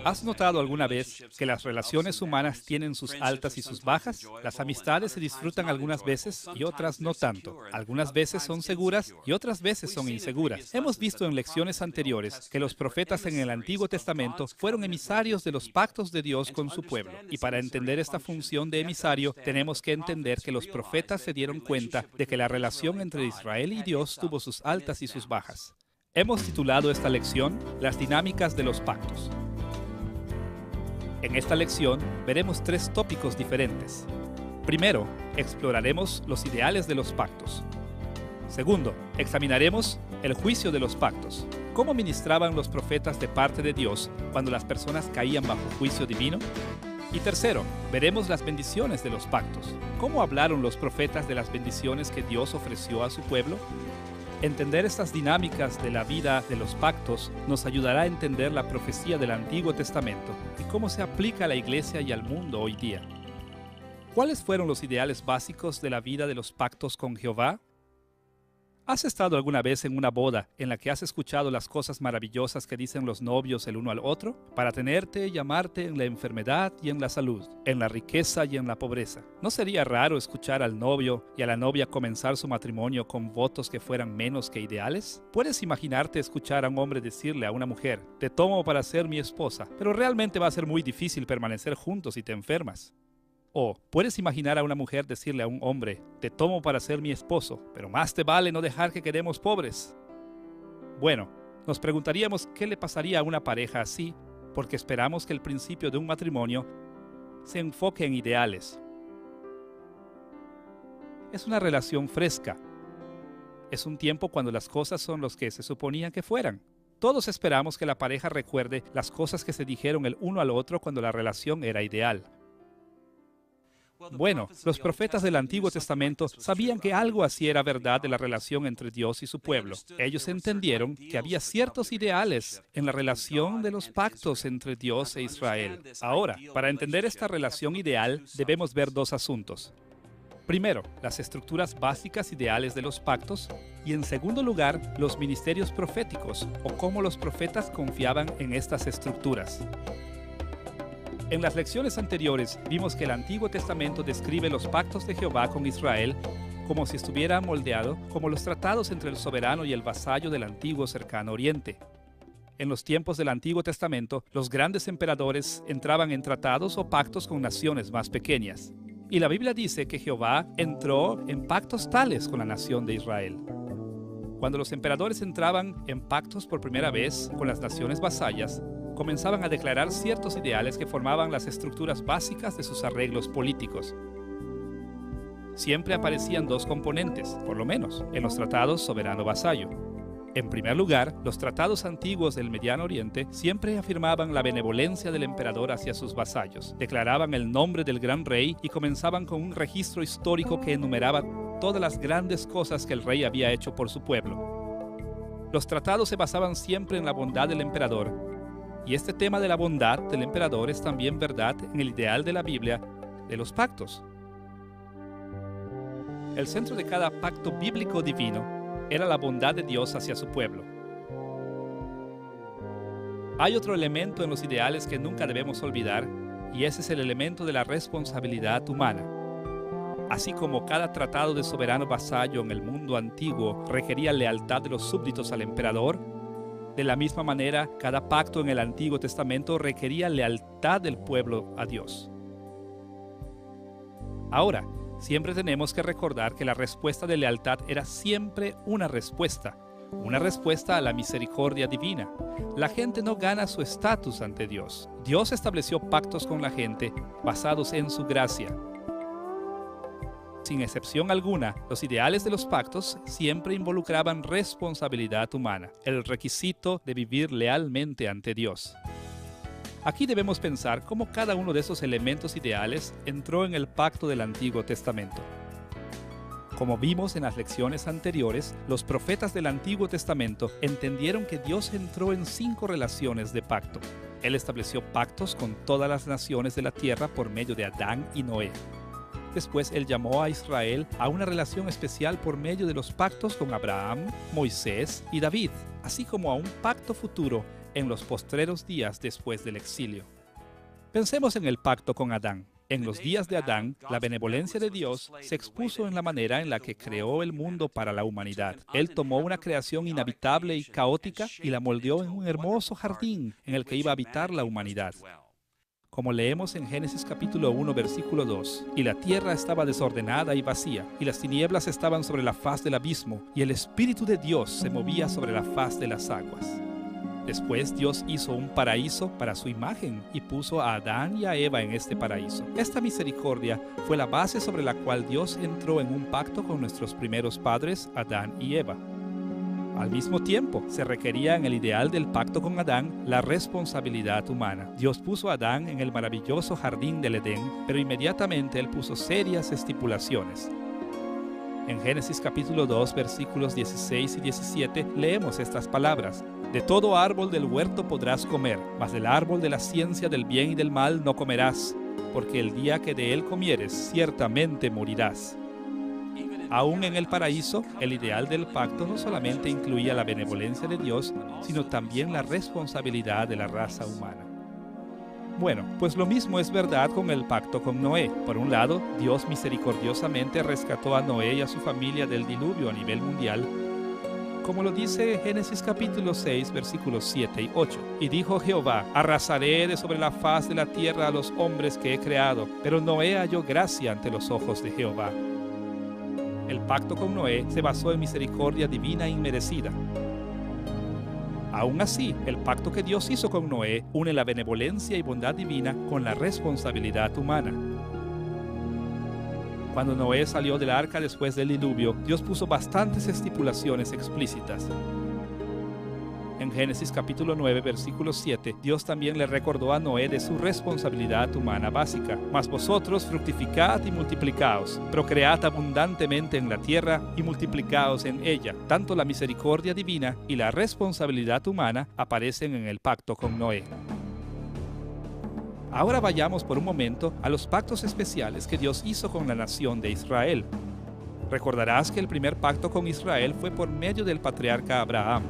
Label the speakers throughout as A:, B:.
A: ¿Has notado alguna vez que las relaciones humanas tienen sus altas y sus bajas? Las amistades se disfrutan algunas veces y otras no tanto. Algunas veces son seguras y otras veces son inseguras. Hemos visto en lecciones anteriores que los profetas en el Antiguo Testamento fueron emisarios de los pactos de Dios con su pueblo. Y para entender esta función de emisario, tenemos que entender que los profetas se dieron cuenta de que la relación entre Israel y Dios tuvo sus altas y sus bajas. Hemos titulado esta lección Las dinámicas de los pactos. En esta lección veremos tres tópicos diferentes. Primero, exploraremos los ideales de los pactos. Segundo, examinaremos el juicio de los pactos. ¿Cómo ministraban los profetas de parte de Dios cuando las personas caían bajo juicio divino? Y tercero, veremos las bendiciones de los pactos. ¿Cómo hablaron los profetas de las bendiciones que Dios ofreció a su pueblo? Entender estas dinámicas de la vida de los pactos nos ayudará a entender la profecía del Antiguo Testamento y cómo se aplica a la iglesia y al mundo hoy día. ¿Cuáles fueron los ideales básicos de la vida de los pactos con Jehová? ¿Has estado alguna vez en una boda en la que has escuchado las cosas maravillosas que dicen los novios el uno al otro? Para tenerte y amarte en la enfermedad y en la salud, en la riqueza y en la pobreza. ¿No sería raro escuchar al novio y a la novia comenzar su matrimonio con votos que fueran menos que ideales? ¿Puedes imaginarte escuchar a un hombre decirle a una mujer, te tomo para ser mi esposa, pero realmente va a ser muy difícil permanecer juntos si te enfermas? O puedes imaginar a una mujer decirle a un hombre, te tomo para ser mi esposo, pero más te vale no dejar que quedemos pobres. Bueno, nos preguntaríamos qué le pasaría a una pareja así, porque esperamos que el principio de un matrimonio se enfoque en ideales. Es una relación fresca. Es un tiempo cuando las cosas son los que se suponían que fueran. Todos esperamos que la pareja recuerde las cosas que se dijeron el uno al otro cuando la relación era ideal. Bueno, los profetas del Antiguo Testamento sabían que algo así era verdad de la relación entre Dios y su pueblo. Ellos entendieron que había ciertos ideales en la relación de los pactos entre Dios e Israel. Ahora, para entender esta relación ideal, debemos ver dos asuntos. Primero, las estructuras básicas ideales de los pactos y, en segundo lugar, los ministerios proféticos o cómo los profetas confiaban en estas estructuras. En las lecciones anteriores vimos que el Antiguo Testamento describe los pactos de Jehová con Israel como si estuviera moldeado como los tratados entre el soberano y el vasallo del antiguo cercano oriente. En los tiempos del Antiguo Testamento, los grandes emperadores entraban en tratados o pactos con naciones más pequeñas. Y la Biblia dice que Jehová entró en pactos tales con la nación de Israel. Cuando los emperadores entraban en pactos por primera vez con las naciones vasallas, comenzaban a declarar ciertos ideales que formaban las estructuras básicas de sus arreglos políticos. Siempre aparecían dos componentes, por lo menos, en los tratados soberano-vasallo. En primer lugar, los tratados antiguos del Mediano Oriente siempre afirmaban la benevolencia del emperador hacia sus vasallos, declaraban el nombre del gran rey y comenzaban con un registro histórico que enumeraba todas las grandes cosas que el rey había hecho por su pueblo. Los tratados se basaban siempre en la bondad del emperador. Y este tema de la bondad del emperador es también verdad en el ideal de la Biblia de los pactos. El centro de cada pacto bíblico divino era la bondad de Dios hacia su pueblo. Hay otro elemento en los ideales que nunca debemos olvidar, y ese es el elemento de la responsabilidad humana. Así como cada tratado de soberano vasallo en el mundo antiguo requería lealtad de los súbditos al emperador, de la misma manera, cada pacto en el Antiguo Testamento requería lealtad del pueblo a Dios. Ahora, siempre tenemos que recordar que la respuesta de lealtad era siempre una respuesta a la misericordia divina. La gente no gana su estatus ante Dios. Dios estableció pactos con la gente basados en su gracia. Sin excepción alguna, los ideales de los pactos siempre involucraban responsabilidad humana, el requisito de vivir lealmente ante Dios. Aquí debemos pensar cómo cada uno de esos elementos ideales entró en el pacto del Antiguo Testamento. Como vimos en las lecciones anteriores, los profetas del Antiguo Testamento entendieron que Dios entró en 5 relaciones de pacto. Él estableció pactos con todas las naciones de la tierra por medio de Adán y Noé. Después él llamó a Israel a una relación especial por medio de los pactos con Abraham, Moisés y David, así como a un pacto futuro en los postreros días después del exilio. Pensemos en el pacto con Adán. En los días de Adán, la benevolencia de Dios se expuso en la manera en la que creó el mundo para la humanidad. Él tomó una creación inhabitable y caótica y la moldeó en un hermoso jardín en el que iba a habitar la humanidad. Como leemos en Génesis capítulo 1, versículo 2, y la tierra estaba desordenada y vacía, y las tinieblas estaban sobre la faz del abismo, y el Espíritu de Dios se movía sobre la faz de las aguas. Después Dios hizo un paraíso para su imagen y puso a Adán y a Eva en este paraíso. Esta misericordia fue la base sobre la cual Dios entró en un pacto con nuestros primeros padres, Adán y Eva. Al mismo tiempo, se requería en el ideal del pacto con Adán la responsabilidad humana. Dios puso a Adán en el maravilloso jardín del Edén, pero inmediatamente Él puso serias estipulaciones. En Génesis capítulo 2, versículos 16 y 17, leemos estas palabras. De todo árbol del huerto podrás comer, mas del árbol de la ciencia del bien y del mal no comerás, porque el día que de él comieres, ciertamente morirás. Aún en el paraíso, el ideal del pacto no solamente incluía la benevolencia de Dios, sino también la responsabilidad de la raza humana. Bueno, pues lo mismo es verdad con el pacto con Noé. Por un lado, Dios misericordiosamente rescató a Noé y a su familia del diluvio a nivel mundial, como lo dice Génesis capítulo 6, versículos 7 y 8. Y dijo Jehová, arrasaré de sobre la faz de la tierra a los hombres que he creado, pero Noé halló gracia ante los ojos de Jehová. El pacto con Noé se basó en misericordia divina inmerecida. Aún así, el pacto que Dios hizo con Noé une la benevolencia y bondad divina con la responsabilidad humana. Cuando Noé salió del arca después del diluvio, Dios puso bastantes estipulaciones explícitas. En Génesis capítulo 9, versículo 7, Dios también le recordó a Noé de su responsabilidad humana básica. Mas vosotros fructificad y multiplicaos, procread abundantemente en la tierra y multiplicaos en ella. Tanto la misericordia divina y la responsabilidad humana aparecen en el pacto con Noé. Ahora vayamos por un momento a los pactos especiales que Dios hizo con la nación de Israel. Recordarás que el primer pacto con Israel fue por medio del patriarca Abraham.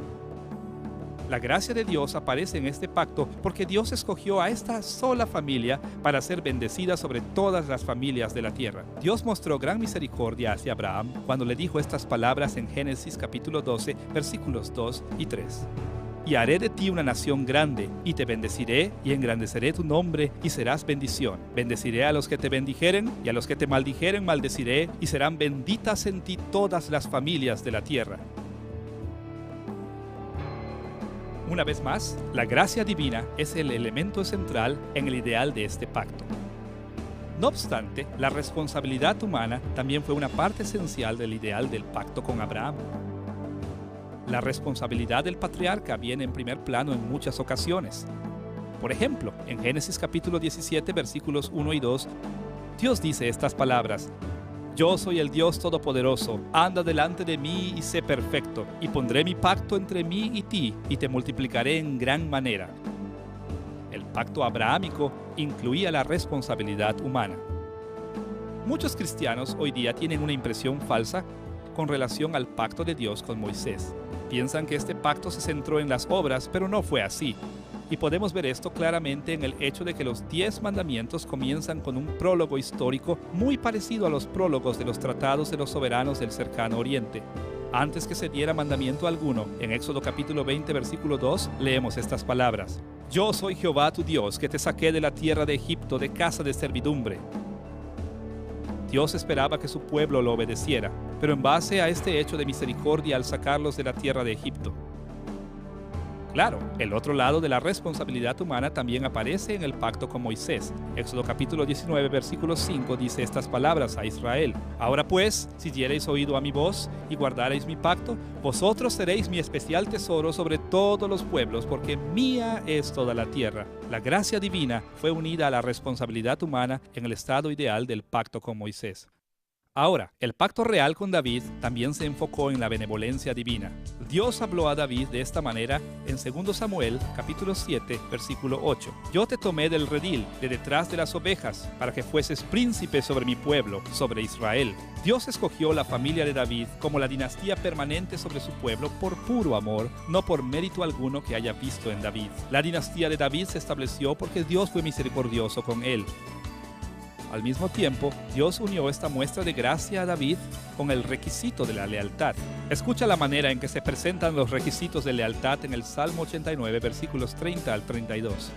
A: La gracia de Dios aparece en este pacto porque Dios escogió a esta sola familia para ser bendecida sobre todas las familias de la tierra. Dios mostró gran misericordia hacia Abraham cuando le dijo estas palabras en Génesis capítulo 12, versículos 2 y 3. Y haré de ti una nación grande, y te bendeciré, y engrandeceré tu nombre, y serás bendición. Bendeciré a los que te bendijeren, y a los que te maldijeren maldeciré, y serán benditas en ti todas las familias de la tierra. Una vez más, la gracia divina es el elemento central en el ideal de este pacto. No obstante, la responsabilidad humana también fue una parte esencial del ideal del pacto con Abraham. La responsabilidad del patriarca viene en primer plano en muchas ocasiones. Por ejemplo, en Génesis capítulo 17, versículos 1 y 2, Dios dice estas palabras: Yo soy el Dios Todopoderoso, anda delante de mí y sé perfecto, y pondré mi pacto entre mí y ti, y te multiplicaré en gran manera. El pacto abrahámico incluía la responsabilidad humana. Muchos cristianos hoy día tienen una impresión falsa con relación al pacto de Dios con Moisés. Piensan que este pacto se centró en las obras, pero no fue así. Y podemos ver esto claramente en el hecho de que los 10 mandamientos comienzan con un prólogo histórico muy parecido a los prólogos de los tratados de los soberanos del cercano oriente. Antes que se diera mandamiento alguno, en Éxodo capítulo 20, versículo 2, leemos estas palabras: Yo soy Jehová tu Dios, que te saqué de la tierra de Egipto, de casa de servidumbre. Dios esperaba que su pueblo lo obedeciera, pero en base a este hecho de misericordia al sacarlos de la tierra de Egipto. Claro, el otro lado de la responsabilidad humana también aparece en el pacto con Moisés. Éxodo capítulo 19, versículo 5 dice estas palabras a Israel: Ahora pues, si diereis oído a mi voz y guardareis mi pacto, vosotros seréis mi especial tesoro sobre todos los pueblos, porque mía es toda la tierra. La gracia divina fue unida a la responsabilidad humana en el estado ideal del pacto con Moisés. Ahora, el pacto real con David también se enfocó en la benevolencia divina. Dios habló a David de esta manera en 2 Samuel, capítulo 7, versículo 8. Yo te tomé del redil, de detrás de las ovejas, para que fueses príncipe sobre mi pueblo, sobre Israel. Dios escogió la familia de David como la dinastía permanente sobre su pueblo por puro amor, no por mérito alguno que haya visto en David. La dinastía de David se estableció porque Dios fue misericordioso con él. Al mismo tiempo, Dios unió esta muestra de gracia a David con el requisito de la lealtad. Escucha la manera en que se presentan los requisitos de lealtad en el Salmo 89, versículos 30 al 32.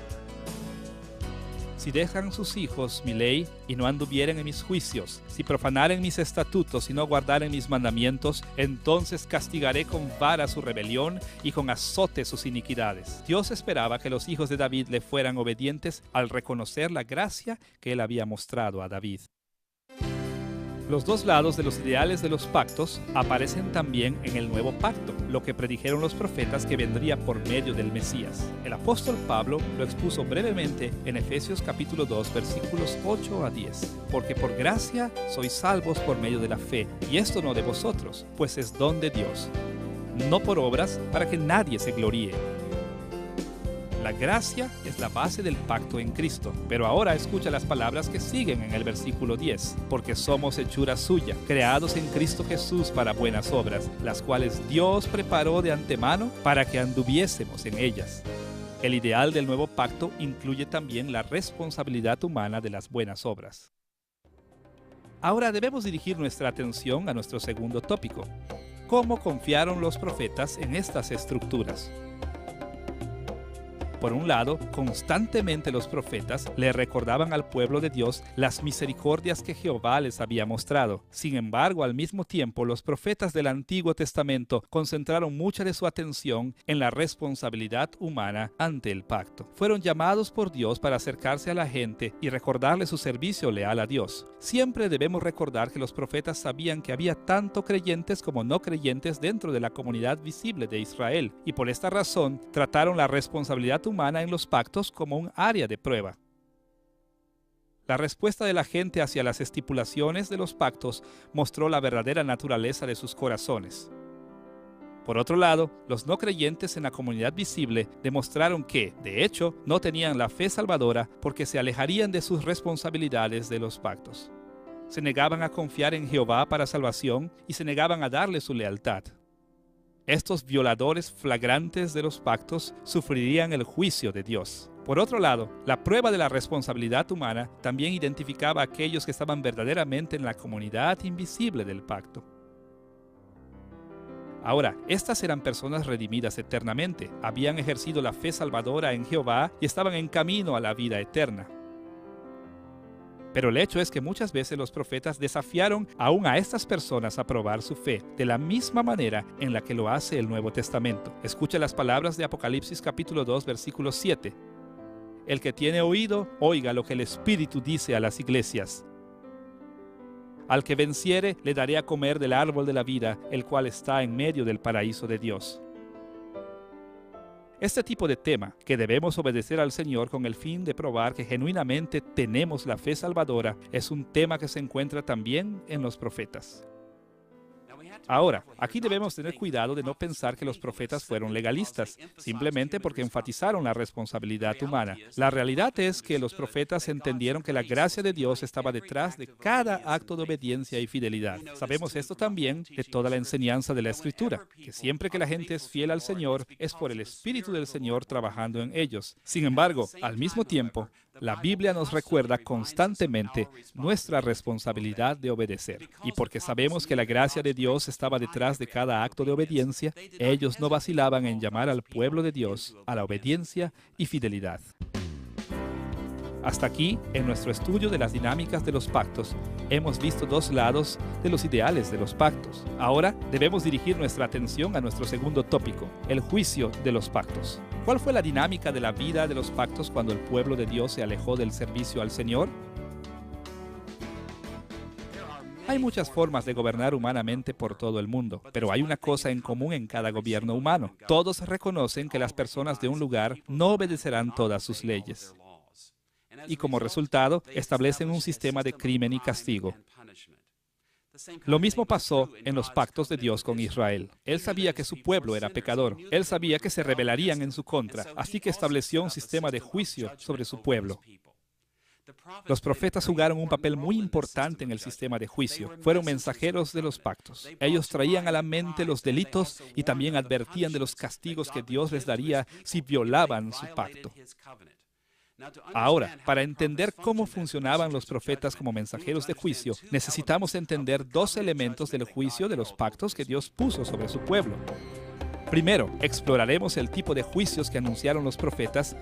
A: Si dejan sus hijos mi ley y no anduvieren en mis juicios, si profanaren mis estatutos y no guardaren mis mandamientos, entonces castigaré con vara su rebelión y con azote sus iniquidades. Dios esperaba que los hijos de David le fueran obedientes al reconocer la gracia que él había mostrado a David. Los dos lados de los ideales de los pactos aparecen también en el nuevo pacto, lo que predijeron los profetas que vendría por medio del Mesías. El apóstol Pablo lo expuso brevemente en Efesios capítulo 2, versículos 8 a 10. Porque por gracia sois salvos por medio de la fe, y esto no de vosotros, pues es don de Dios, no por obras, para que nadie se gloríe. La gracia es la base del pacto en Cristo. Pero ahora escucha las palabras que siguen en el versículo 10. Porque somos hechura suya, creados en Cristo Jesús para buenas obras, las cuales Dios preparó de antemano para que anduviésemos en ellas. El ideal del nuevo pacto incluye también la responsabilidad humana de las buenas obras. Ahora debemos dirigir nuestra atención a nuestro segundo tópico. ¿Cómo confiaron los profetas en estas estructuras? Por un lado, constantemente los profetas le recordaban al pueblo de Dios las misericordias que Jehová les había mostrado. Sin embargo, al mismo tiempo, los profetas del Antiguo Testamento concentraron mucha de su atención en la responsabilidad humana ante el pacto. Fueron llamados por Dios para acercarse a la gente y recordarle su servicio leal a Dios. Siempre debemos recordar que los profetas sabían que había tanto creyentes como no creyentes dentro de la comunidad visible de Israel, y por esta razón trataron la responsabilidad humana en los pactos como un área de prueba. La respuesta de la gente hacia las estipulaciones de los pactos mostró la verdadera naturaleza de sus corazones. Por otro lado, los no creyentes en la comunidad visible demostraron que, de hecho, no tenían la fe salvadora porque se alejarían de sus responsabilidades de los pactos. Se negaban a confiar en Jehová para salvación y se negaban a darle su lealtad. Estos violadores flagrantes de los pactos sufrirían el juicio de Dios. Por otro lado, la prueba de la responsabilidad humana también identificaba a aquellos que estaban verdaderamente en la comunidad invisible del pacto. Ahora, estas eran personas redimidas eternamente, habían ejercido la fe salvadora en Jehová y estaban en camino a la vida eterna. Pero el hecho es que muchas veces los profetas desafiaron aún a estas personas a probar su fe, de la misma manera en la que lo hace el Nuevo Testamento. Escucha las palabras de Apocalipsis capítulo 2, versículo 7. El que tiene oído, oiga lo que el Espíritu dice a las iglesias. Al que venciere, le daré a comer del árbol de la vida, el cual está en medio del paraíso de Dios. Este tipo de tema, que debemos obedecer al Señor con el fin de probar que genuinamente tenemos la fe salvadora, es un tema que se encuentra también en los profetas. Ahora, aquí debemos tener cuidado de no pensar que los profetas fueron legalistas, simplemente porque enfatizaron la responsabilidad humana. La realidad es que los profetas entendieron que la gracia de Dios estaba detrás de cada acto de obediencia y fidelidad. Sabemos esto también de toda la enseñanza de la Escritura, que siempre que la gente es fiel al Señor, es por el Espíritu del Señor trabajando en ellos. Sin embargo, al mismo tiempo, la Biblia nos recuerda constantemente nuestra responsabilidad de obedecer. Y porque sabemos que la gracia de Dios estaba detrás de cada acto de obediencia, ellos no vacilaban en llamar al pueblo de Dios a la obediencia y fidelidad. Hasta aquí, en nuestro estudio de las dinámicas de los pactos, hemos visto dos lados de los ideales de los pactos. Ahora debemos dirigir nuestra atención a nuestro segundo tópico, el juicio de los pactos. ¿Cuál fue la dinámica de la vida de los pactos cuando el pueblo de Dios se alejó del servicio al Señor? Hay muchas formas de gobernar humanamente por todo el mundo, pero hay una cosa en común en cada gobierno humano. Todos reconocen que las personas de un lugar no obedecerán todas sus leyes. Y como resultado, establecen un sistema de crimen y castigo. Lo mismo pasó en los pactos de Dios con Israel. Él sabía que su pueblo era pecador. Él sabía que se rebelarían en su contra, así que estableció un sistema de juicio sobre su pueblo. Los profetas jugaron un papel muy importante en el sistema de juicio. Fueron mensajeros de los pactos. Ellos traían a la mente los delitos y también advertían de los castigos que Dios les daría si violaban su pacto. Ahora, para entender cómo funcionaban los profetas como mensajeros de juicio, necesitamos entender dos elementos del juicio de los pactos que Dios puso sobre su pueblo. Primero, exploraremos el tipo de juicios que anunciaron los profetas.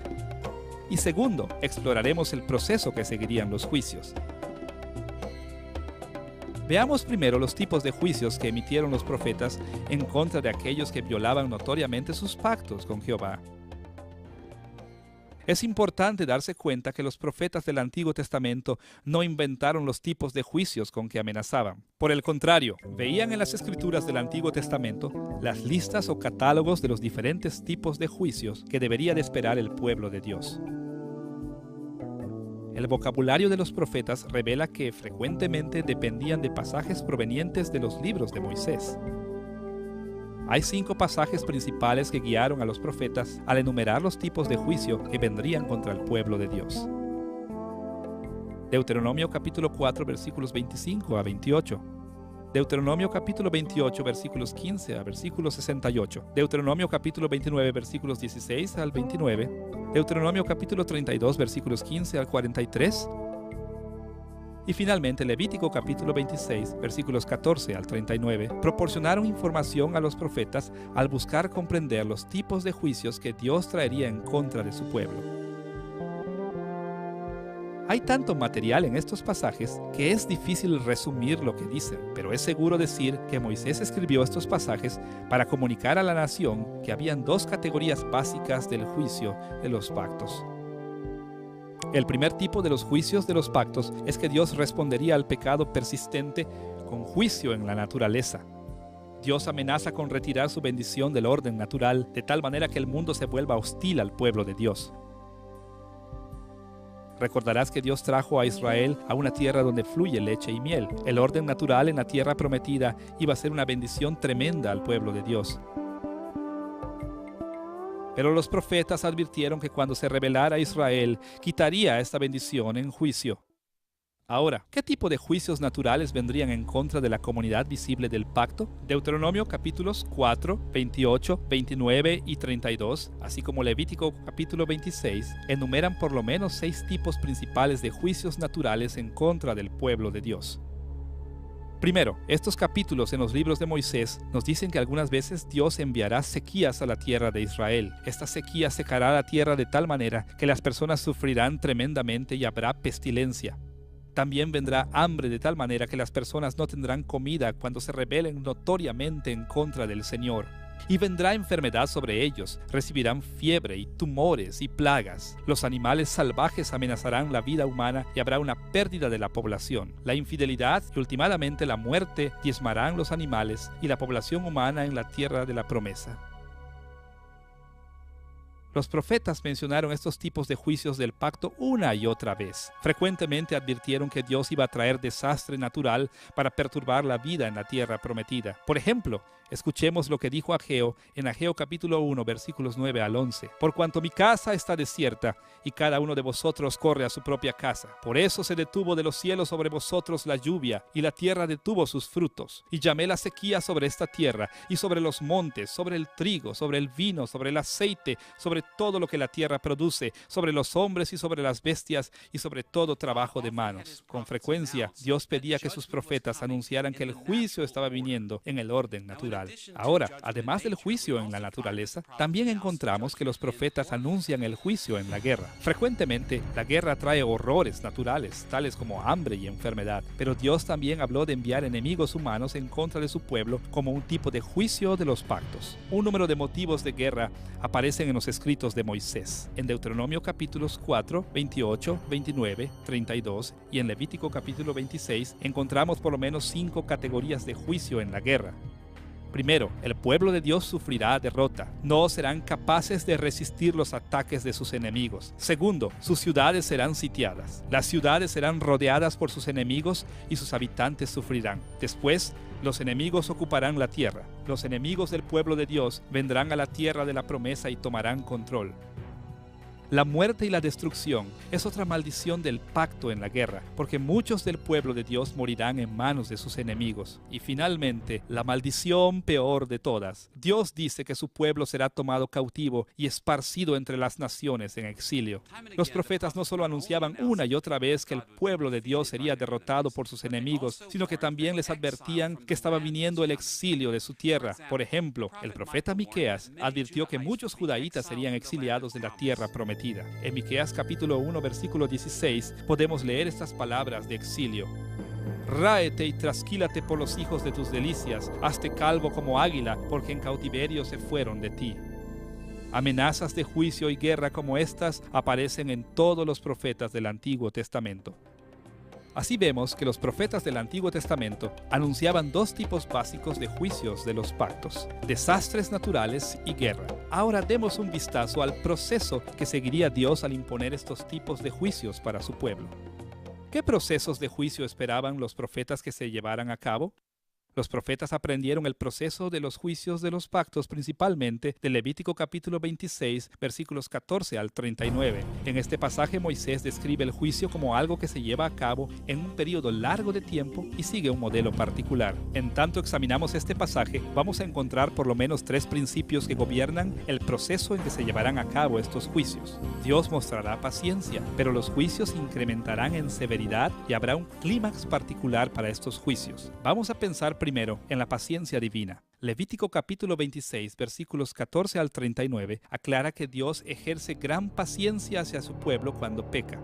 A: Y segundo, exploraremos el proceso que seguirían los juicios. Veamos primero los tipos de juicios que emitieron los profetas en contra de aquellos que violaban notoriamente sus pactos con Jehová. Es importante darse cuenta que los profetas del Antiguo Testamento no inventaron los tipos de juicios con que amenazaban. Por el contrario, veían en las Escrituras del Antiguo Testamento las listas o catálogos de los diferentes tipos de juicios que debería de esperar el pueblo de Dios. El vocabulario de los profetas revela que frecuentemente dependían de pasajes provenientes de los libros de Moisés. Hay 5 pasajes principales que guiaron a los profetas al enumerar los tipos de juicio que vendrían contra el pueblo de Dios. Deuteronomio capítulo 4 versículos 25 a 28. Deuteronomio capítulo 28 versículos 15 a versículos 68. Deuteronomio capítulo 29 versículos 16 al 29. Deuteronomio capítulo 32 versículos 15 al 43. Y finalmente Levítico capítulo 26 versículos 14 al 39 proporcionaron información a los profetas al buscar comprender los tipos de juicios que Dios traería en contra de su pueblo. Hay tanto material en estos pasajes que es difícil resumir lo que dicen, pero es seguro decir que Moisés escribió estos pasajes para comunicar a la nación que habían 2 categorías básicas del juicio de los pactos. El primer tipo de los juicios de los pactos es que Dios respondería al pecado persistente con juicio en la naturaleza. Dios amenaza con retirar su bendición del orden natural de tal manera que el mundo se vuelva hostil al pueblo de Dios. Recordarás que Dios trajo a Israel a una tierra donde fluye leche y miel. El orden natural en la tierra prometida iba a ser una bendición tremenda al pueblo de Dios. Pero los profetas advirtieron que cuando se rebelara Israel, quitaría esta bendición en juicio. Ahora, ¿qué tipo de juicios naturales vendrían en contra de la comunidad visible del pacto? Deuteronomio capítulos 4, 28, 29 y 32, así como Levítico capítulo 26, enumeran por lo menos 6 tipos principales de juicios naturales en contra del pueblo de Dios. Primero, estos capítulos en los libros de Moisés nos dicen que algunas veces Dios enviará sequías a la tierra de Israel. Esta sequía secará la tierra de tal manera que las personas sufrirán tremendamente y habrá pestilencia. También vendrá hambre de tal manera que las personas no tendrán comida cuando se rebelen notoriamente en contra del Señor. Y vendrá enfermedad sobre ellos, recibirán fiebre y tumores y plagas. Los animales salvajes amenazarán la vida humana y habrá una pérdida de la población. La infidelidad y últimamente la muerte diezmarán los animales y la población humana en la tierra de la promesa. Los profetas mencionaron estos tipos de juicios del pacto una y otra vez. Frecuentemente advirtieron que Dios iba a traer desastre natural para perturbar la vida en la tierra prometida. Por ejemplo, escuchemos lo que dijo Ageo en Ageo capítulo 1, versículos 9 al 11. Por cuanto mi casa está desierta y cada uno de vosotros corre a su propia casa. Por eso se detuvo de los cielos sobre vosotros la lluvia y la tierra detuvo sus frutos. Y llamé la sequía sobre esta tierra y sobre los montes, sobre el trigo, sobre el vino, sobre el aceite, sobre todo lo que la tierra produce, sobre los hombres y sobre las bestias y sobre todo trabajo de manos. Con frecuencia, Dios pedía que sus profetas anunciaran que el juicio estaba viniendo en el orden natural. Ahora, además del juicio en la naturaleza, también encontramos que los profetas anuncian el juicio en la guerra. Frecuentemente, la guerra trae horrores naturales, tales como hambre y enfermedad, pero Dios también habló de enviar enemigos humanos en contra de su pueblo como un tipo de juicio de los pactos. Un número de motivos de guerra aparecen en los escritos de Moisés, en Deuteronomio capítulos 4, 28, 29, 32 y en Levítico capítulo 26 encontramos por lo menos 5 categorías de juicio en la guerra. Primero, el pueblo de Dios sufrirá derrota. No serán capaces de resistir los ataques de sus enemigos. Segundo, sus ciudades serán sitiadas. Las ciudades serán rodeadas por sus enemigos y sus habitantes sufrirán. Después, los enemigos ocuparán la tierra. Los enemigos del pueblo de Dios vendrán a la tierra de la promesa y tomarán control. La muerte y la destrucción es otra maldición del pacto en la guerra, porque muchos del pueblo de Dios morirán en manos de sus enemigos. Y finalmente, la maldición peor de todas. Dios dice que su pueblo será tomado cautivo y esparcido entre las naciones en exilio. Los profetas no solo anunciaban una y otra vez que el pueblo de Dios sería derrotado por sus enemigos, sino que también les advertían que estaba viniendo el exilio de su tierra. Por ejemplo, el profeta Miqueas advirtió que muchos judaítas serían exiliados de la tierra prometida. En Miqueas capítulo 1, versículo 16, podemos leer estas palabras de exilio. Ráete y trasquílate por los hijos de tus delicias, hazte calvo como águila, porque en cautiverio se fueron de ti. Amenazas de juicio y guerra como estas aparecen en todos los profetas del Antiguo Testamento. Así vemos que los profetas del Antiguo Testamento anunciaban dos tipos básicos de juicios de los pactos: desastres naturales y guerra. Ahora demos un vistazo al proceso que seguiría Dios al imponer estos tipos de juicios para su pueblo. ¿Qué procesos de juicio esperaban los profetas que se llevaran a cabo? Los profetas aprendieron el proceso de los juicios de los pactos principalmente de Levítico capítulo 26, versículos 14 al 39. En este pasaje Moisés describe el juicio como algo que se lleva a cabo en un periodo largo de tiempo y sigue un modelo particular. En tanto examinamos este pasaje, vamos a encontrar por lo menos tres principios que gobiernan el proceso en que se llevarán a cabo estos juicios. Dios mostrará paciencia, pero los juicios incrementarán en severidad y habrá un clímax particular para estos juicios. Vamos a pensar primero en la paciencia divina. Levítico capítulo 26, versículos 14 al 39, aclara que Dios ejerce gran paciencia hacia su pueblo cuando peca.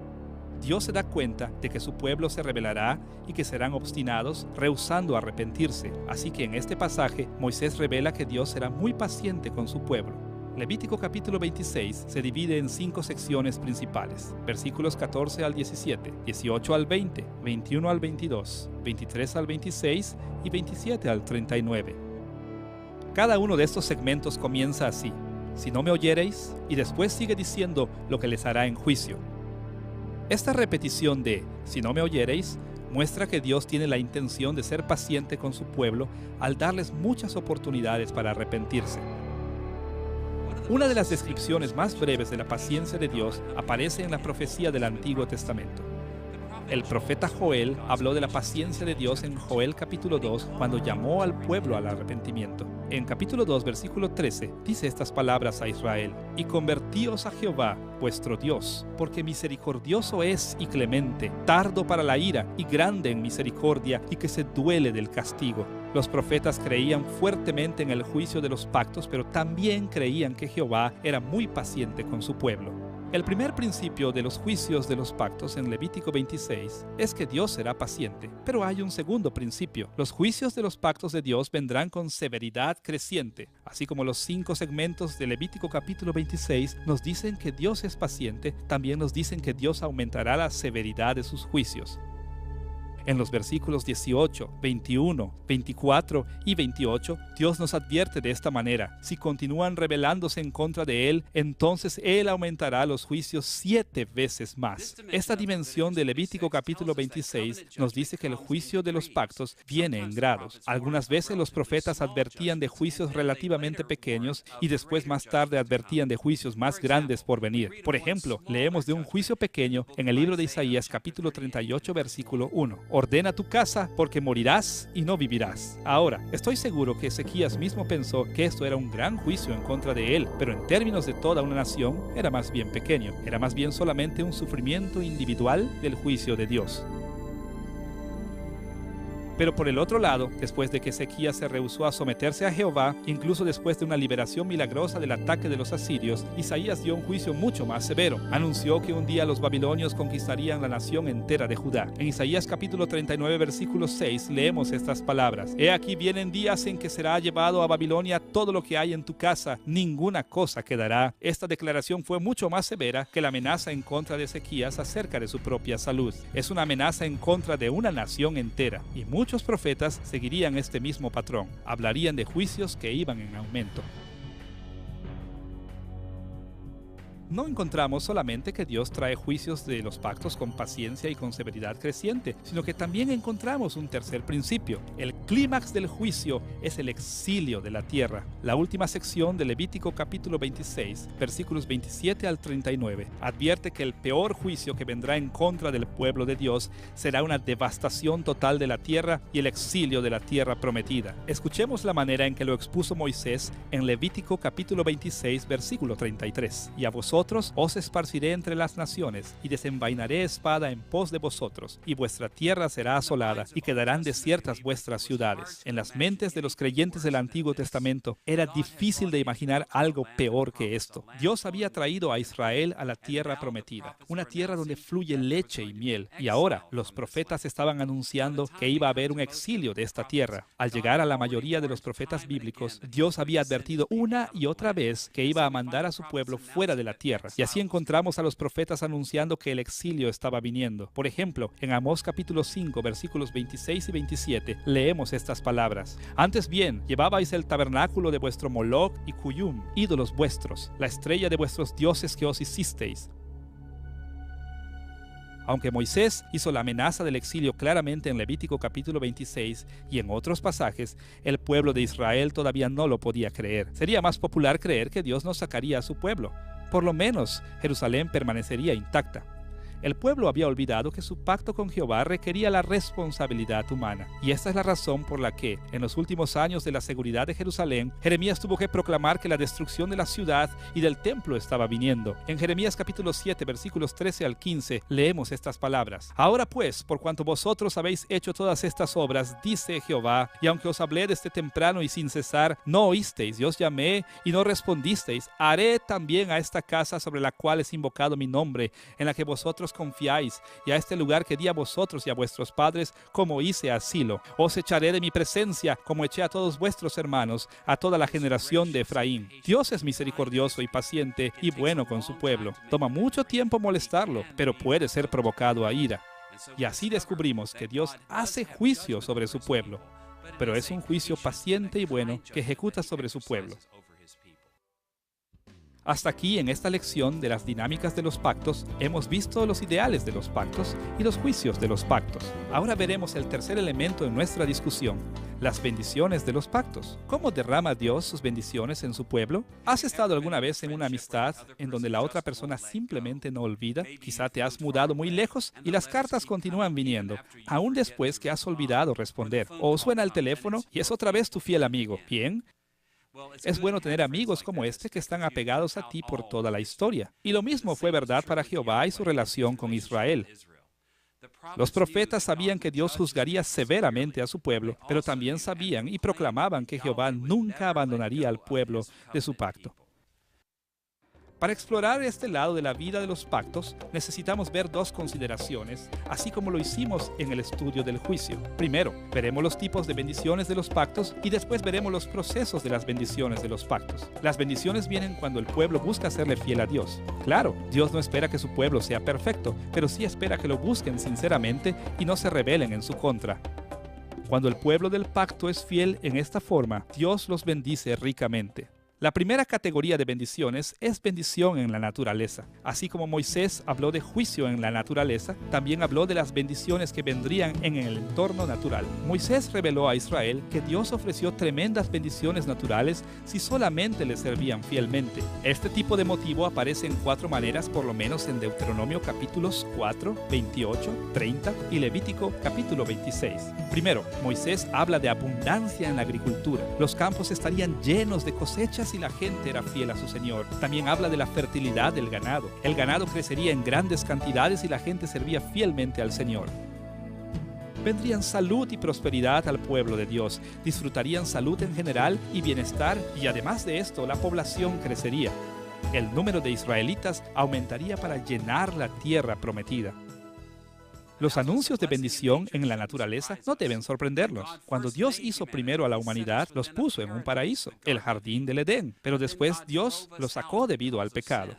A: Dios se da cuenta de que su pueblo se rebelará y que serán obstinados, rehusando arrepentirse. Así que en este pasaje, Moisés revela que Dios será muy paciente con su pueblo. Levítico capítulo 26 se divide en 5 secciones principales: versículos 14 al 17, 18 al 20, 21 al 22, 23 al 26 y 27 al 39. Cada uno de estos segmentos comienza así: si no me oyereis, y después sigue diciendo lo que les hará en juicio. Esta repetición de si no me oyereis muestra que Dios tiene la intención de ser paciente con su pueblo al darles muchas oportunidades para arrepentirse. Una de las descripciones más breves de la paciencia de Dios aparece en la profecía del Antiguo Testamento. El profeta Joel habló de la paciencia de Dios en Joel capítulo 2 cuando llamó al pueblo al arrepentimiento. En capítulo 2, versículo 13, dice estas palabras a Israel: y convertíos a Jehová, vuestro Dios, porque misericordioso es y clemente, tardo para la ira y grande en misericordia, y que se duele del castigo. Los profetas creían fuertemente en el juicio de los pactos, pero también creían que Jehová era muy paciente con su pueblo. El primer principio de los juicios de los pactos en Levítico 26 es que Dios será paciente, pero hay un segundo principio. Los juicios de los pactos de Dios vendrán con severidad creciente. Así como los 5 segmentos de Levítico capítulo 26 nos dicen que Dios es paciente, también nos dicen que Dios aumentará la severidad de sus juicios. En los versículos 18, 21, 24 y 28, Dios nos advierte de esta manera: si continúan rebelándose en contra de Él, entonces Él aumentará los juicios 7 veces más. Esta dimensión de Levítico capítulo 26 nos dice que el juicio de los pactos viene en grados. Algunas veces los profetas advertían de juicios relativamente pequeños y después más tarde advertían de juicios más grandes por venir. Por ejemplo, leemos de un juicio pequeño en el libro de Isaías capítulo 38, versículo 1. Ordena tu casa porque morirás y no vivirás. Ahora, estoy seguro que Ezequías mismo pensó que esto era un gran juicio en contra de él, pero en términos de toda una nación, era más bien pequeño. Era más bien solamente un sufrimiento individual del juicio de Dios. Pero por el otro lado, después de que Ezequías se rehusó a someterse a Jehová, incluso después de una liberación milagrosa del ataque de los asirios, Isaías dio un juicio mucho más severo. Anunció que un día los babilonios conquistarían la nación entera de Judá. En Isaías capítulo 39, versículo 6, leemos estas palabras: He aquí vienen días en que será llevado a Babilonia todo lo que hay en tu casa, ninguna cosa quedará. Esta declaración fue mucho más severa que la amenaza en contra de Ezequías acerca de su propia salud. Es una amenaza en contra de una nación entera, y muchos muchos profetas seguirían este mismo patrón. Hablarían de juicios que iban en aumento. No encontramos solamente que Dios trae juicios de los pactos con paciencia y con severidad creciente, sino que también encontramos un tercer principio. El clímax del juicio es el exilio de la tierra. La última sección de Levítico capítulo 26, versículos 27 al 39, advierte que el peor juicio que vendrá en contra del pueblo de Dios será una devastación total de la tierra y el exilio de la tierra prometida. Escuchemos la manera en que lo expuso Moisés en Levítico capítulo 26, versículo 33. Y a vosotros os esparciré entre las naciones, y desenvainaré espada en pos de vosotros, y vuestra tierra será asolada, y quedarán desiertas vuestras ciudades. En las mentes de los creyentes del Antiguo Testamento era difícil de imaginar algo peor que esto. Dios había traído a Israel a la tierra prometida, una tierra donde fluye leche y miel, y ahora los profetas estaban anunciando que iba a haber un exilio de esta tierra. Al llegar a la mayoría de los profetas bíblicos, Dios había advertido una y otra vez que iba a mandar a su pueblo fuera de la tierra. Y así encontramos a los profetas anunciando que el exilio estaba viniendo. Por ejemplo, en Amós capítulo 5, versículos 26 y 27, leemos estas palabras. Antes bien, llevabais el tabernáculo de vuestro Moloc y Cuyum, ídolos vuestros, la estrella de vuestros dioses que os hicisteis. Aunque Moisés hizo la amenaza del exilio claramente en Levítico capítulo 26 y en otros pasajes, el pueblo de Israel todavía no lo podía creer. Sería más popular creer que Dios no sacaría a su pueblo. Por lo menos, Jerusalén permanecería intacta. El pueblo había olvidado que su pacto con Jehová requería la responsabilidad humana. Y esta es la razón por la que, en los últimos años de la seguridad de Jerusalén, Jeremías tuvo que proclamar que la destrucción de la ciudad y del templo estaba viniendo. En Jeremías capítulo 7, versículos 13 al 15, leemos estas palabras. Ahora pues, por cuanto vosotros habéis hecho todas estas obras, dice Jehová, y aunque os hablé desde temprano y sin cesar, no oísteis, y os llamé y no respondisteis, haré también a esta casa sobre la cual es invocado mi nombre, en la que vosotros confiáis, y a este lugar que di a vosotros y a vuestros padres, como hice a Silo. Os echaré de mi presencia, como eché a todos vuestros hermanos, a toda la generación de Efraín. Dios es misericordioso y paciente y bueno con su pueblo. Toma mucho tiempo molestarlo, pero puede ser provocado a ira. Y así descubrimos que Dios hace juicio sobre su pueblo, pero es un juicio paciente y bueno que ejecuta sobre su pueblo. Hasta aquí, en esta lección de las dinámicas de los pactos, hemos visto los ideales de los pactos y los juicios de los pactos. Ahora veremos el tercer elemento en nuestra discusión, las bendiciones de los pactos. ¿Cómo derrama Dios sus bendiciones en su pueblo? ¿Has estado alguna vez en una amistad en donde la otra persona simplemente no olvida? Quizá te has mudado muy lejos y las cartas continúan viniendo, aún después que has olvidado responder. O suena el teléfono y es otra vez tu fiel amigo. Bien. Es bueno tener amigos como este que están apegados a ti por toda la historia. Y lo mismo fue verdad para Jehová y su relación con Israel. Los profetas sabían que Dios juzgaría severamente a su pueblo, pero también sabían y proclamaban que Jehová nunca abandonaría al pueblo de su pacto. Para explorar este lado de la vida de los pactos, necesitamos ver dos consideraciones, así como lo hicimos en el estudio del juicio. Primero, veremos los tipos de bendiciones de los pactos y después veremos los procesos de las bendiciones de los pactos. Las bendiciones vienen cuando el pueblo busca serle fiel a Dios. Claro, Dios no espera que su pueblo sea perfecto, pero sí espera que lo busquen sinceramente y no se rebelen en su contra. Cuando el pueblo del pacto es fiel en esta forma, Dios los bendice ricamente. La primera categoría de bendiciones es bendición en la naturaleza. Así como Moisés habló de juicio en la naturaleza, también habló de las bendiciones que vendrían en el entorno natural. Moisés reveló a Israel que Dios ofreció tremendas bendiciones naturales si solamente le servían fielmente. Este tipo de motivo aparece en 4 maneras, por lo menos en Deuteronomio capítulos 4, 28, 30 y Levítico capítulo 26. Primero, Moisés habla de abundancia en la agricultura. Los campos estarían llenos de cosechas y la gente era fiel a su Señor. También habla de la fertilidad del ganado. El ganado crecería en grandes cantidades y la gente servía fielmente al Señor. Vendrían salud y prosperidad al pueblo de Dios. Disfrutarían salud en general y bienestar, y además de esto, la población crecería. El número de israelitas aumentaría para llenar la tierra prometida. Los anuncios de bendición en la naturaleza no deben sorprendernos. Cuando Dios hizo primero a la humanidad, los puso en un paraíso, el jardín del Edén, pero después Dios los sacó debido al pecado.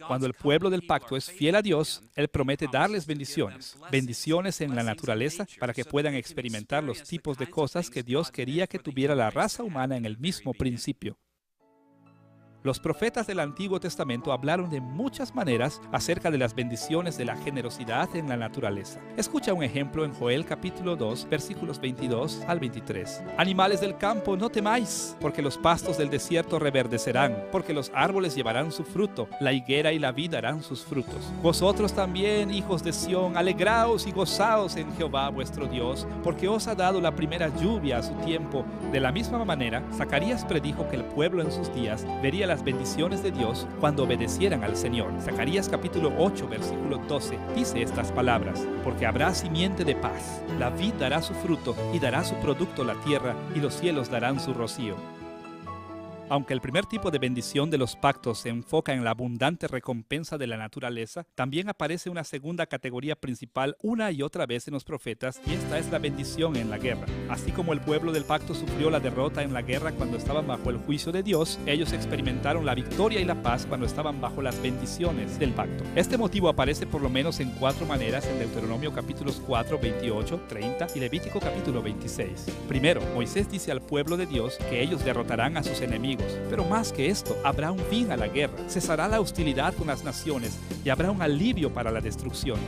A: Cuando el pueblo del pacto es fiel a Dios, Él promete darles bendiciones, bendiciones en la naturaleza para que puedan experimentar los tipos de cosas que Dios quería que tuviera la raza humana en el mismo principio. Los profetas del Antiguo Testamento hablaron de muchas maneras acerca de las bendiciones de la generosidad en la naturaleza. Escucha un ejemplo en Joel capítulo 2, versículos 22 al 23. Animales del campo, no temáis, porque los pastos del desierto reverdecerán, porque los árboles llevarán su fruto, la higuera y la vid darán sus frutos. Vosotros también, hijos de Sión, alegraos y gozaos en Jehová vuestro Dios, porque os ha dado la primera lluvia a su tiempo. De la misma manera, Zacarías predijo que el pueblo en sus días vería las bendiciones de Dios cuando obedecieran al Señor. Zacarías capítulo 8, versículo 12 dice estas palabras: porque habrá simiente de paz, la vid dará su fruto y dará su producto la tierra, y los cielos darán su rocío. Aunque el primer tipo de bendición de los pactos se enfoca en la abundante recompensa de la naturaleza, también aparece una segunda categoría principal una y otra vez en los profetas, y esta es la bendición en la guerra. Así como el pueblo del pacto sufrió la derrota en la guerra cuando estaban bajo el juicio de Dios, ellos experimentaron la victoria y la paz cuando estaban bajo las bendiciones del pacto. Este motivo aparece por lo menos en 4 maneras en Deuteronomio capítulos 4, 28, 30 y Levítico capítulo 26. Primero, Moisés dice al pueblo de Dios que ellos derrotarán a sus enemigos. Pero más que esto, habrá un fin a la guerra, cesará la hostilidad con las naciones y habrá un alivio para la destrucción.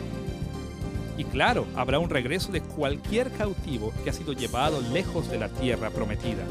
A: Y claro, habrá un regreso de cualquier cautivo que ha sido llevado lejos de la tierra prometida.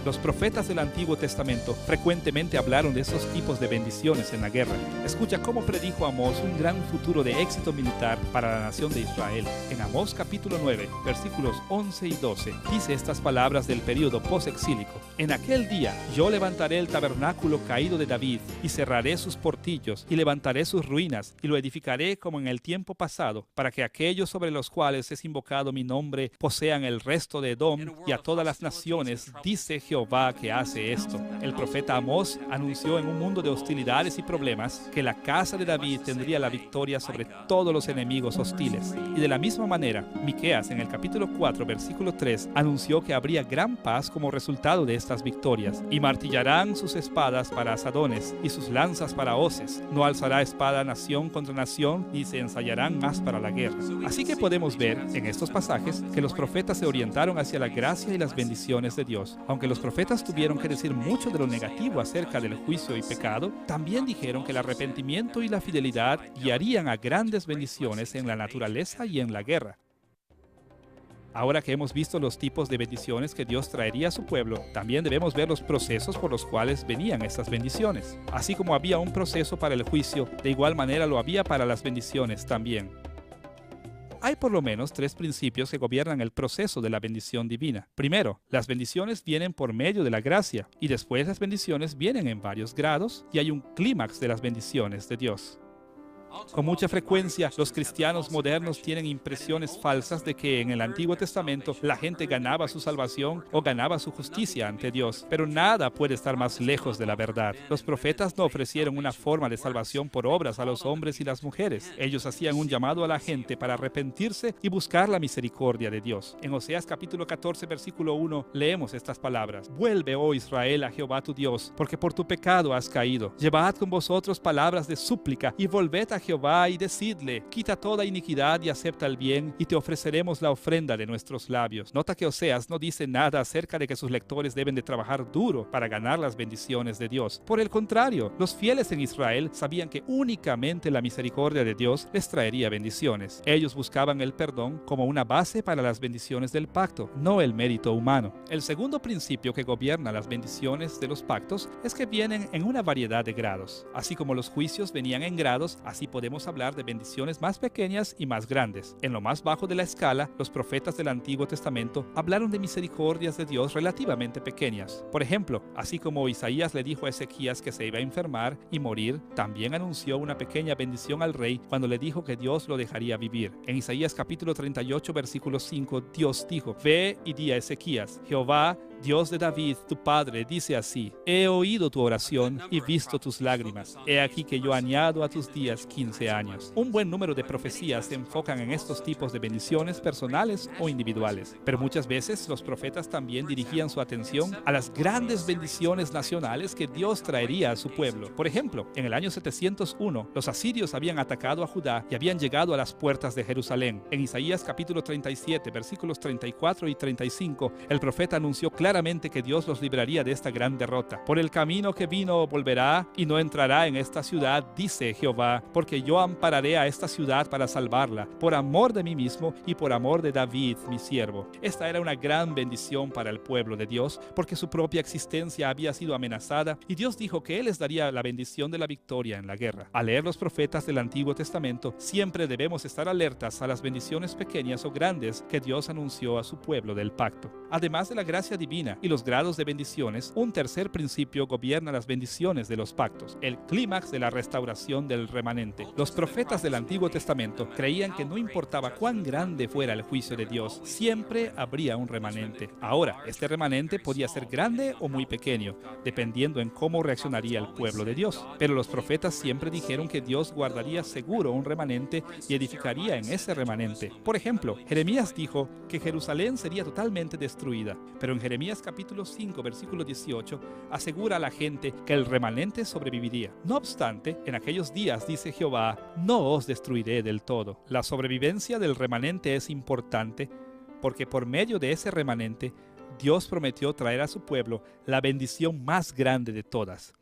A: Los profetas del Antiguo Testamento frecuentemente hablaron de esos tipos de bendiciones en la guerra. Escucha cómo predijo Amós un gran futuro de éxito militar para la nación de Israel. En Amós capítulo 9, versículos 11 y 12, dice estas palabras del período posexílico: en aquel día yo levantaré el tabernáculo caído de David, y cerraré sus portillos, y levantaré sus ruinas, y lo edificaré como en el tiempo pasado, para que aquellos sobre los cuales es invocado mi nombre posean el resto de Edom y a todas las naciones, dice Jehová que hace esto. El profeta Amós anunció en un mundo de hostilidades y problemas que la casa de David tendría la victoria sobre todos los enemigos hostiles. Y de la misma manera, Miqueas en el capítulo 4, versículo 3, anunció que habría gran paz como resultado de estas victorias. Y martillarán sus espadas para asadones y sus lanzas para hoces. No alzará espada nación contra nación, ni se ensayarán más para la guerra. Así que podemos ver en estos pasajes que los profetas se orientaron hacia la gracia y las bendiciones de Dios. Aunque los profetas tuvieron que decir mucho de lo negativo acerca del juicio y pecado, también dijeron que el arrepentimiento y la fidelidad guiarían a grandes bendiciones en la naturaleza y en la guerra. Ahora que hemos visto los tipos de bendiciones que Dios traería a su pueblo, también debemos ver los procesos por los cuales venían estas bendiciones. Así como había un proceso para el juicio, de igual manera lo había para las bendiciones también. Hay por lo menos 3 principios que gobiernan el proceso de la bendición divina. Primero, las bendiciones vienen por medio de la gracia, y después las bendiciones vienen en varios grados, y hay un clímax de las bendiciones de Dios. Con mucha frecuencia, los cristianos modernos tienen impresiones falsas de que en el Antiguo Testamento la gente ganaba su salvación o ganaba su justicia ante Dios, pero nada puede estar más lejos de la verdad. Los profetas no ofrecieron una forma de salvación por obras a los hombres y las mujeres. Ellos hacían un llamado a la gente para arrepentirse y buscar la misericordia de Dios. En Oseas capítulo 14, versículo 1, leemos estas palabras: vuelve, oh Israel, a Jehová tu Dios, porque por tu pecado has caído. Llevad con vosotros palabras de súplica y volved a Jehová y decidle: quita toda iniquidad y acepta el bien, y te ofreceremos la ofrenda de nuestros labios. Nota que Oseas no dice nada acerca de que sus lectores deben de trabajar duro para ganar las bendiciones de Dios. Por el contrario, los fieles en Israel sabían que únicamente la misericordia de Dios les traería bendiciones. Ellos buscaban el perdón como una base para las bendiciones del pacto, no el mérito humano. El segundo principio que gobierna las bendiciones de los pactos es que vienen en una variedad de grados. Así como los juicios venían en grados, así podemos hablar de bendiciones más pequeñas y más grandes. En lo más bajo de la escala, los profetas del Antiguo Testamento hablaron de misericordias de Dios relativamente pequeñas. Por ejemplo, así como Isaías le dijo a Ezequías que se iba a enfermar y morir, también anunció una pequeña bendición al rey cuando le dijo que Dios lo dejaría vivir. En Isaías capítulo 38, versículo 5, Dios dijo: ve y di a Ezequías: Jehová, Dios de David, tu padre, dice así: he oído tu oración y visto tus lágrimas. He aquí que yo añado a tus días 15 años. Un buen número de profecías se enfocan en estos tipos de bendiciones personales o individuales, pero muchas veces los profetas también dirigían su atención a las grandes bendiciones nacionales que Dios traería a su pueblo. Por ejemplo, en el año 701, los asirios habían atacado a Judá y habían llegado a las puertas de Jerusalén. En Isaías capítulo 37, versículos 34 y 35, el profeta anunció claramente que Dios los libraría de esta gran derrota. Por el camino que vino volverá y no entrará en esta ciudad, dice Jehová, porque yo ampararé a esta ciudad para salvarla, por amor de mí mismo y por amor de David, mi siervo. Esta era una gran bendición para el pueblo de Dios, porque su propia existencia había sido amenazada, y Dios dijo que Él les daría la bendición de la victoria en la guerra. Al leer los profetas del Antiguo Testamento, siempre debemos estar alertas a las bendiciones pequeñas o grandes que Dios anunció a su pueblo del pacto. Además de la gracia divina y los grados de bendiciones, un tercer principio gobierna las bendiciones de los pactos: el clímax de la restauración del remanente. Los profetas del Antiguo Testamento creían que no importaba cuán grande fuera el juicio de Dios, siempre habría un remanente. Ahora, este remanente podía ser grande o muy pequeño, dependiendo en cómo reaccionaría el pueblo de Dios. Pero los profetas siempre dijeron que Dios guardaría seguro un remanente y edificaría en ese remanente. Por ejemplo, Jeremías dijo que Jerusalén sería totalmente destruida, pero en Jeremías capítulo 5, versículo 18, asegura a la gente que el remanente sobreviviría. No obstante, en aquellos días, dice Jehová, no os destruiré del todo. La sobrevivencia del remanente es importante porque por medio de ese remanente, Dios prometió traer a su pueblo la bendición más grande de todas.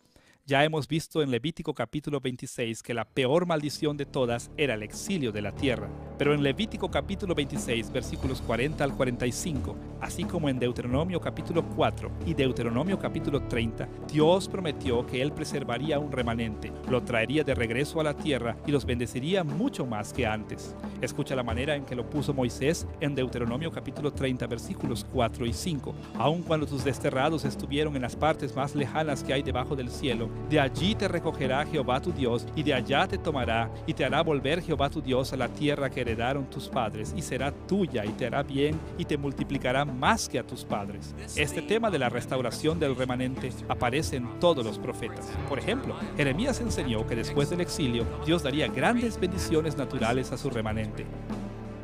A: Ya hemos visto en Levítico capítulo 26 que la peor maldición de todas era el exilio de la tierra. Pero en Levítico capítulo 26, versículos 40 al 45, así como en Deuteronomio capítulo 4 y Deuteronomio capítulo 30, Dios prometió que Él preservaría un remanente, lo traería de regreso a la tierra y los bendeciría mucho más que antes. Escucha la manera en que lo puso Moisés en Deuteronomio capítulo 30, versículos 4 y 5. Aun cuando tus desterrados estuvieron en las partes más lejanas que hay debajo del cielo, de allí te recogerá Jehová tu Dios, y de allá te tomará, y te hará volver Jehová tu Dios a la tierra que heredaron tus padres, y será tuya, y te hará bien, y te multiplicará más que a tus padres. Este tema de la restauración del remanente aparece en todos los profetas. Por ejemplo, Jeremías enseñó que después del exilio, Dios daría grandes bendiciones naturales a su remanente.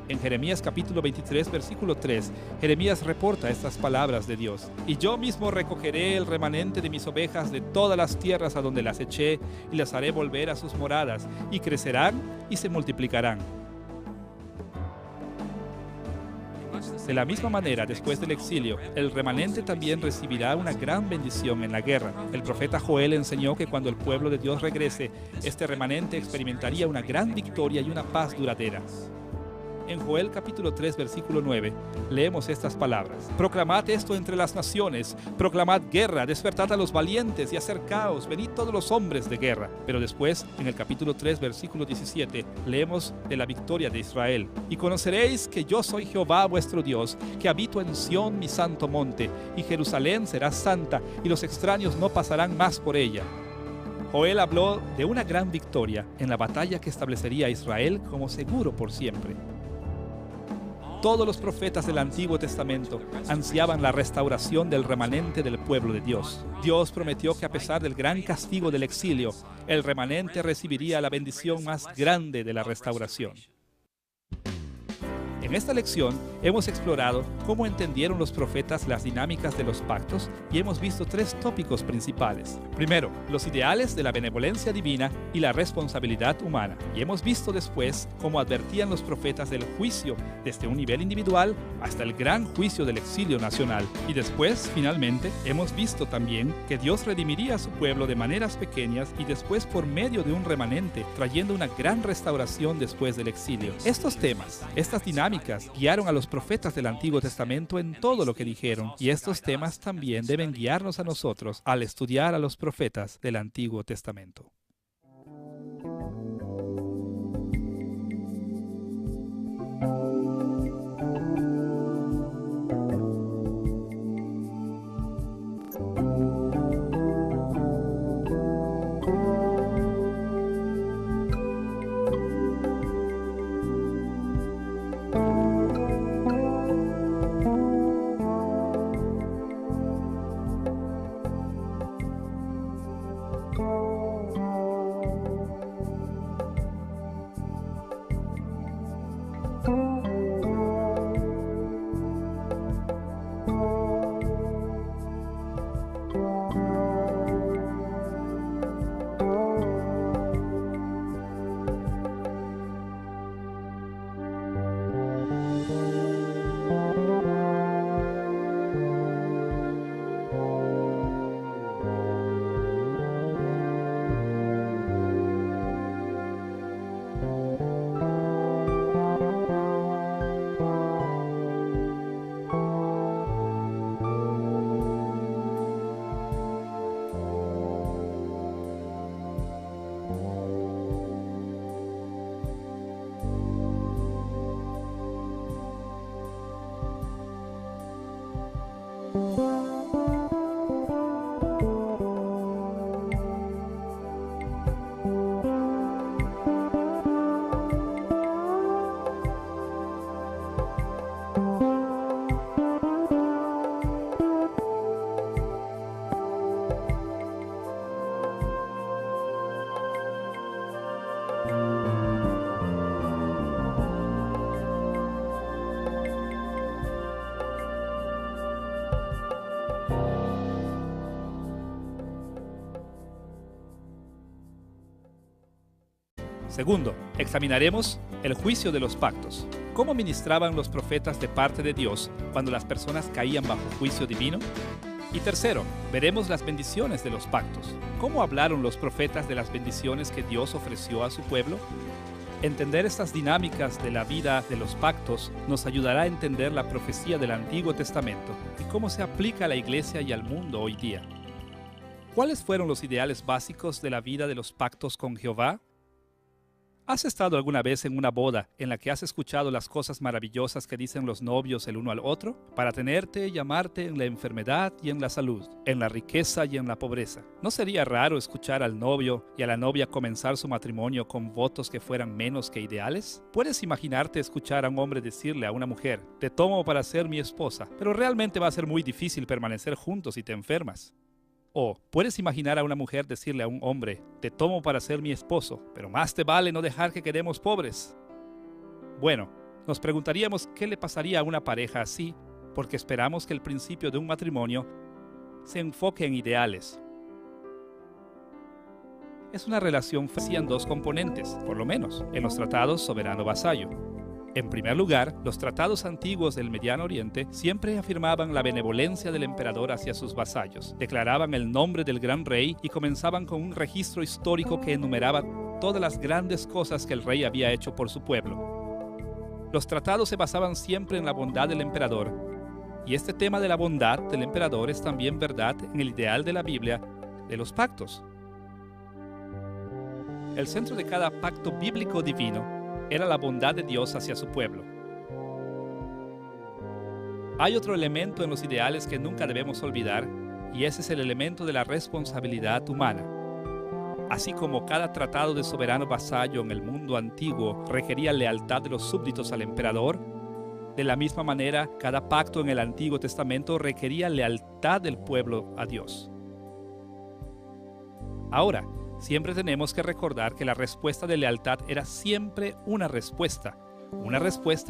A: En Jeremías capítulo 23, versículo 3, Jeremías reporta estas palabras de Dios: y yo mismo recogeré el remanente de mis ovejas de todas las tierras a donde las eché, y las haré volver a sus moradas, y crecerán y se multiplicarán. De la misma manera, después del exilio, el remanente también recibirá una gran bendición en la guerra. El profeta Joel enseñó que cuando el pueblo de Dios regrese, este remanente experimentaría una gran victoria y una paz duradera. En Joel capítulo 3, versículo 9, leemos estas palabras: proclamad esto entre las naciones, proclamad guerra, despertad a los valientes y acercaos, venid todos los hombres de guerra. Pero después, en el capítulo 3, versículo 17, leemos de la victoria de Israel: y conoceréis que yo soy Jehová vuestro Dios, que habito en Sión mi santo monte, y Jerusalén será santa, y los extraños no pasarán más por ella. Joel habló de una gran victoria en la batalla que establecería a Israel como seguro por siempre. Todos los profetas del Antiguo Testamento ansiaban la restauración del remanente del pueblo de Dios. Dios prometió que a pesar del gran castigo del exilio, el remanente recibiría la bendición más grande de la restauración. En esta lección hemos explorado cómo entendieron los profetas las dinámicas de los pactos y hemos visto tres tópicos principales. Primero, los ideales de la benevolencia divina y la responsabilidad humana. Y hemos visto después cómo advertían los profetas del juicio desde un nivel individual hasta el gran juicio del exilio nacional. Y después, finalmente, hemos visto también que Dios redimiría a su pueblo de maneras pequeñas y después por medio de un remanente, trayendo una gran restauración después del exilio. Estos temas, estas dinámicas, guiaron a los profetas del Antiguo Testamento en todo lo que dijeron, y estos temas también deben guiarnos a nosotros al estudiar a los profetas del Antiguo Testamento. Segundo, examinaremos el juicio de los pactos. ¿Cómo ministraban los profetas de parte de Dios cuando las personas caían bajo juicio divino? Y tercero, veremos las bendiciones de los pactos. ¿Cómo hablaron los profetas de las bendiciones que Dios ofreció a su pueblo? Entender estas dinámicas de la vida de los pactos nos ayudará a entender la profecía del Antiguo Testamento y cómo se aplica a la iglesia y al mundo hoy día. ¿Cuáles fueron los ideales básicos de la vida de los pactos con Jehová? ¿Has estado alguna vez en una boda en la que has escuchado las cosas maravillosas que dicen los novios el uno al otro? Para tenerte y amarte en la enfermedad y en la salud, en la riqueza y en la pobreza. ¿No sería raro escuchar al novio y a la novia comenzar su matrimonio con votos que fueran menos que ideales? ¿Puedes imaginarte escuchar a un hombre decirle a una mujer, te tomo para ser mi esposa, pero realmente va a ser muy difícil permanecer juntos si te enfermas? O puedes imaginar a una mujer decirle a un hombre, te tomo para ser mi esposo, pero más te vale no dejar que quedemos pobres. Bueno, nos preguntaríamos qué le pasaría a una pareja así, porque esperamos que el principio de un matrimonio se enfoque en ideales. Es una relación que hacían dos componentes, por lo menos, en los tratados soberano-vasallo. En primer lugar, los tratados antiguos del Mediano Oriente siempre afirmaban la benevolencia del emperador hacia sus vasallos, declaraban el nombre del gran rey y comenzaban con un registro histórico que enumeraba todas las grandes cosas que el rey había hecho por su pueblo. Los tratados se basaban siempre en la bondad del emperador, y este tema de la bondad del emperador es también verdad en el ideal de la Biblia de los pactos. El centro de cada pacto bíblico divino era la bondad de Dios hacia su pueblo. Hay otro elemento en los ideales que nunca debemos olvidar, y ese es el elemento de la responsabilidad humana. Así como cada tratado de soberano vasallo en el mundo antiguo requería lealtad de los súbditos al emperador, de la misma manera, cada pacto en el Antiguo Testamento requería lealtad del pueblo a Dios. Ahora, siempre tenemos que recordar que la respuesta de lealtad era siempre una respuesta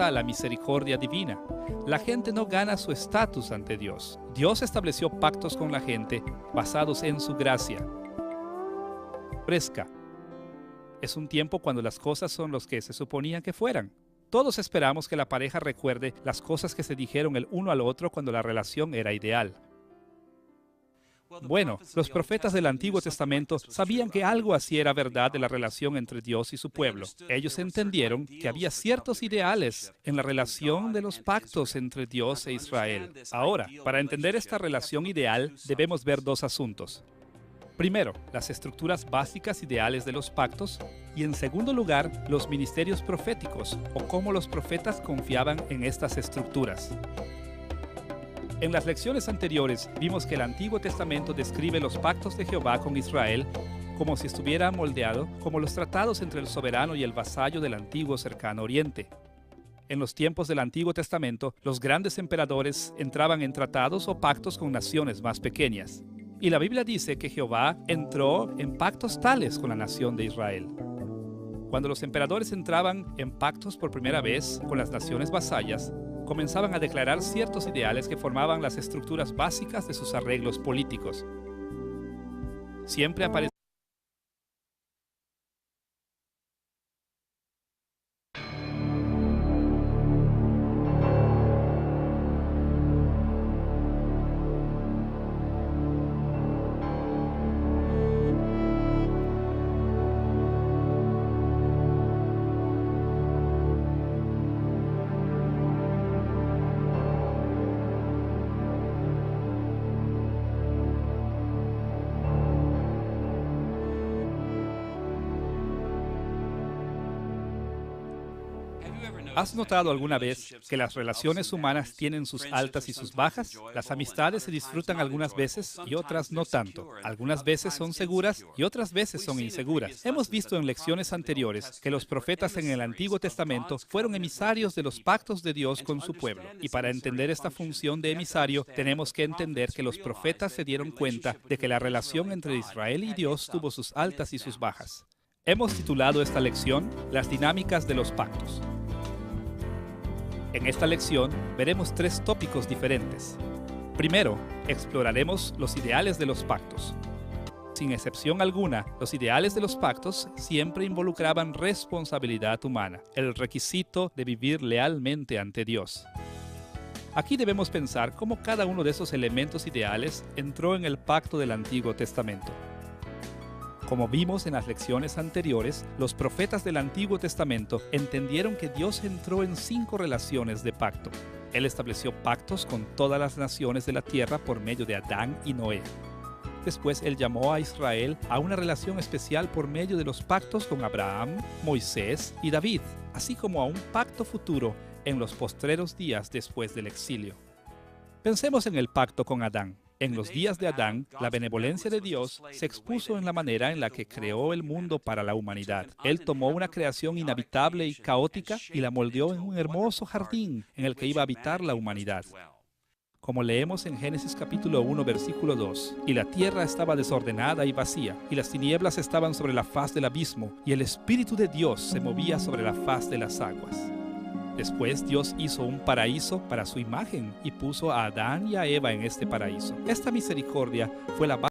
A: a la misericordia divina. La gente no gana su estatus ante Dios. Dios estableció pactos con la gente basados en su gracia. Fresca. Es un tiempo cuando las cosas son los que se suponían que fueran. Todos esperamos que la pareja recuerde las cosas que se dijeron el uno al otro cuando la relación era ideal. Bueno, los profetas del Antiguo Testamento sabían que algo así era verdad de la relación entre Dios y su pueblo. Ellos entendieron que había ciertos ideales en la relación de los pactos entre Dios e Israel. Ahora, para entender esta relación ideal, debemos ver dos asuntos. Primero, las estructuras básicas ideales de los pactos, y en segundo lugar, los ministerios proféticos, o cómo los profetas confiaban en estas estructuras. En las lecciones anteriores vimos que el Antiguo Testamento describe los pactos de Jehová con Israel como si estuviera moldeado como los tratados entre el soberano y el vasallo del antiguo cercano oriente. En los tiempos del Antiguo Testamento, los grandes emperadores entraban en tratados o pactos con naciones más pequeñas. Y la Biblia dice que Jehová entró en pactos tales con la nación de Israel. Cuando los emperadores entraban en pactos por primera vez con las naciones vasallas, comenzaban a declarar ciertos ideales que formaban las estructuras básicas de sus arreglos políticos. Siempre aparece ¿Has notado alguna vez que las relaciones humanas tienen sus altas y sus bajas? Las amistades se disfrutan algunas veces y otras no tanto. Algunas veces son seguras y otras veces son inseguras. Hemos visto en lecciones anteriores que los profetas en el Antiguo Testamento fueron emisarios de los pactos de Dios con su pueblo. Y para entender esta función de emisario, tenemos que entender que los profetas se dieron cuenta de que la relación entre Israel y Dios tuvo sus altas y sus bajas. Hemos titulado esta lección Las dinámicas de los pactos. En esta lección veremos tres tópicos diferentes. Primero, exploraremos los ideales de los pactos. Sin excepción alguna, los ideales de los pactos siempre involucraban responsabilidad humana, el requisito de vivir lealmente ante Dios. Aquí debemos pensar cómo cada uno de esos elementos ideales entró en el pacto del Antiguo Testamento. Como vimos en las lecciones anteriores, los profetas del Antiguo Testamento entendieron que Dios entró en 5 relaciones de pacto. Él estableció pactos con todas las naciones de la tierra por medio de Adán y Noé. Después Él llamó a Israel a una relación especial por medio de los pactos con Abraham, Moisés y David, así como a un pacto futuro en los postreros días después del exilio. Pensemos en el pacto con Adán. En los días de Adán, la benevolencia de Dios se expuso en la manera en la que creó el mundo para la humanidad. Él tomó una creación inhabitable y caótica y la moldeó en un hermoso jardín en el que iba a habitar la humanidad. Como leemos en Génesis capítulo 1, versículo 2, «Y la tierra estaba desordenada y vacía, y las tinieblas estaban sobre la faz del abismo, y el Espíritu de Dios se movía sobre la faz de las aguas». Después Dios hizo un paraíso para su imagen y puso a Adán y a Eva en este paraíso. Esta misericordia fue la base